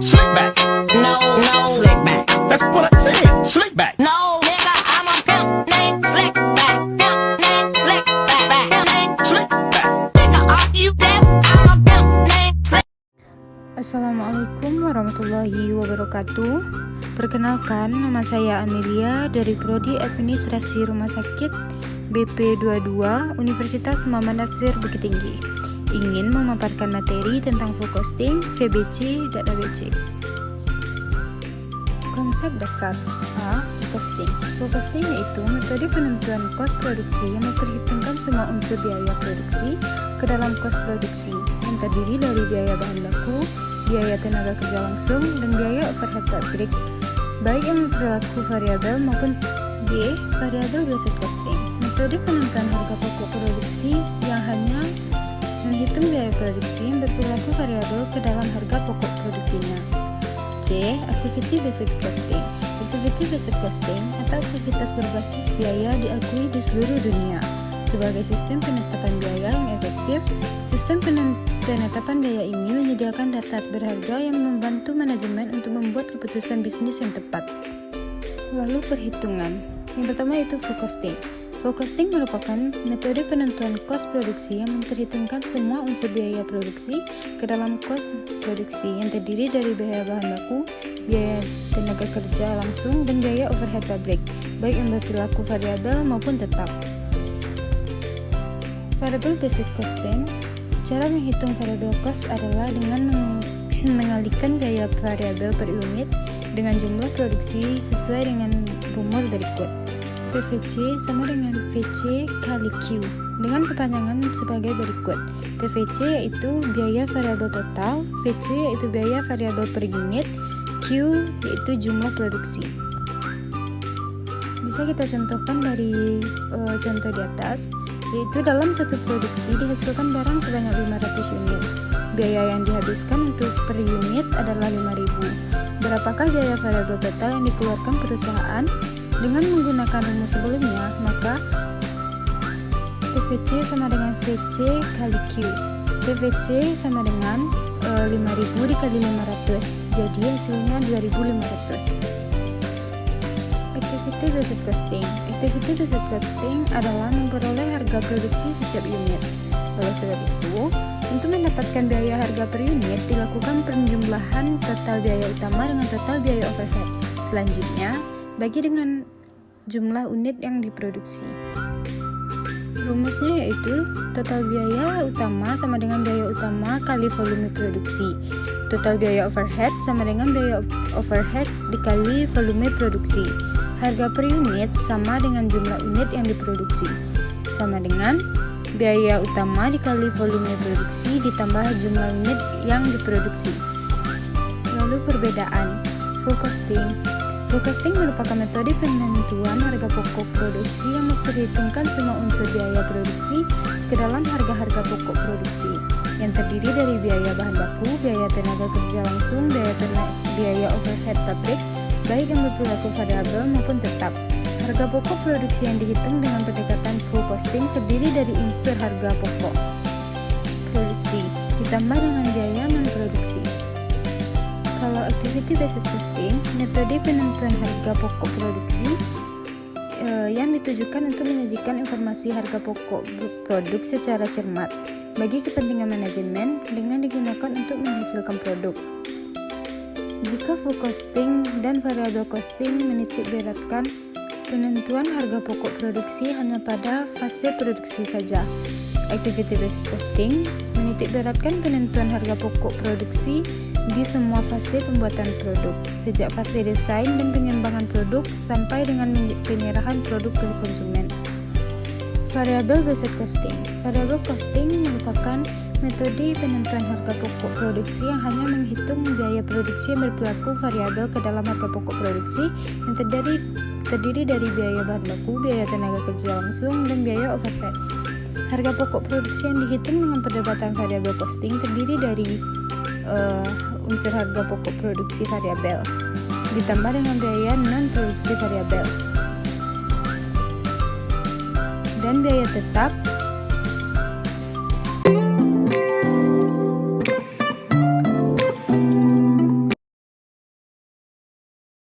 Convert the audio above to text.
Slick back. No, slick back. That's what I said. Slick back. No, nigga, I'm a pimp named Slick back. Pimp named Slick back. Pimp named Slick back. Nigga, are you deaf? I'm a pimp named Slick. Assalamualaikum warahmatullahi wabarakatuh. Perkenalkan, nama saya Amelia dari Prodi Administrasi Rumah Sakit BP22 Universitas Muhammad Nasir Bukit Tinggi. Ingin memaparkan materi tentang forecasting, VBC, dan ABC. Konsep dasar A. Forecasting. Forecasting yaitu metode penentuan kos produksi yang memperhitungkan semua unsur biaya produksi ke dalam kos produksi yang terdiri dari biaya bahan baku, biaya tenaga kerja langsung, dan biaya overhead pabrik, baik yang berlaku variabel maupun B. Variable based costing. Metode penentuan harga pokok produksi yang hanya menghitung biaya produksi yang berperilaku variabel ke dalam harga pokok produksinya. C. Activity based costing. Activity based costing atau aktivitas berbasis biaya diakui di seluruh dunia sebagai sistem penetapan biaya yang efektif. Sistem penetapan biaya ini menyediakan data berharga yang membantu manajemen untuk membuat keputusan bisnis yang tepat. Lalu perhitungan. Yang pertama itu forecasting. Forecasting merupakan metode penentuan kos produksi yang memperhitungkan semua unsur biaya produksi ke dalam kos produksi yang terdiri dari biaya bahan baku, biaya tenaga kerja langsung, dan biaya overhead pabrik, baik yang berperilaku variabel maupun tetap. Variable based costing. Cara menghitung variable cost adalah dengan mengalihkan biaya variabel per unit dengan jumlah produksi sesuai dengan rumus berikut. TVC sama dengan VC kali Q dengan kepanjangan sebagai berikut. TVC yaitu biaya variabel total, VC yaitu biaya variabel per unit, Q yaitu jumlah produksi. Bisa kita contohkan dari contoh di atas, yaitu dalam satu produksi dihasilkan barang sebanyak 500 unit. Biaya yang dihabiskan untuk per unit adalah 5.000. Berapakah biaya variabel total yang dikeluarkan perusahaan? Dengan menggunakan rumus sebelumnya, maka TVC sama dengan VC kali Q. TVC sama dengan 5.000 dikali 500, jadi hasilnya 2.500. Activity based costing. Activity based costing adalah memperoleh harga produksi setiap unit. Oleh sebab itu, untuk mendapatkan biaya harga per unit, dilakukan penjumlahan total biaya utama dengan total biaya overhead. Selanjutnya, bagi dengan jumlah unit yang diproduksi. Rumusnya yaitu total biaya utama sama dengan biaya utama kali volume produksi. Total biaya overhead sama dengan biaya overhead dikali volume produksi. Harga per unit sama dengan jumlah unit yang diproduksi. Sama dengan biaya utama dikali volume produksi ditambah jumlah unit yang diproduksi. Lalu perbedaan. Forecasting merupakan metode penentuan harga pokok produksi yang memperhitungkan semua unsur biaya produksi ke dalam harga-harga pokok produksi yang terdiri dari biaya bahan baku, biaya tenaga kerja langsung, biaya overhead pabrik, baik yang berperilaku variabel maupun tetap. Harga pokok produksi yang dihitung dengan pendekatan forecasting terdiri dari unsur harga pokok produksi ditambah dengan biaya non-produksi. Kalau activity based costing, metode penentuan harga pokok produksi yang ditujukan untuk menyajikan informasi harga pokok produk secara cermat bagi kepentingan manajemen dengan digunakan untuk menghasilkan produk. Jika forecasting dan variable costing menitik beratkan penentuan harga pokok produksi hanya pada fase produksi saja. Activity based costing menitik beratkan penentuan harga pokok produksi di semua fase pembuatan produk, sejak fase desain dan pengembangan produk sampai dengan penyerahan produk ke konsumen. Variable based costing. Variable costing merupakan metode penentuan harga pokok produksi yang hanya menghitung biaya produksi yang berperilaku variabel ke dalam harga pokok produksi yang terdiri dari biaya bahan baku, biaya tenaga kerja langsung, dan biaya overhead. Harga pokok produksi yang dihitung dengan perdebatan variable costing terdiri dari unsur harga pokok produksi variabel ditambah dengan biaya non-produksi variabel dan biaya tetap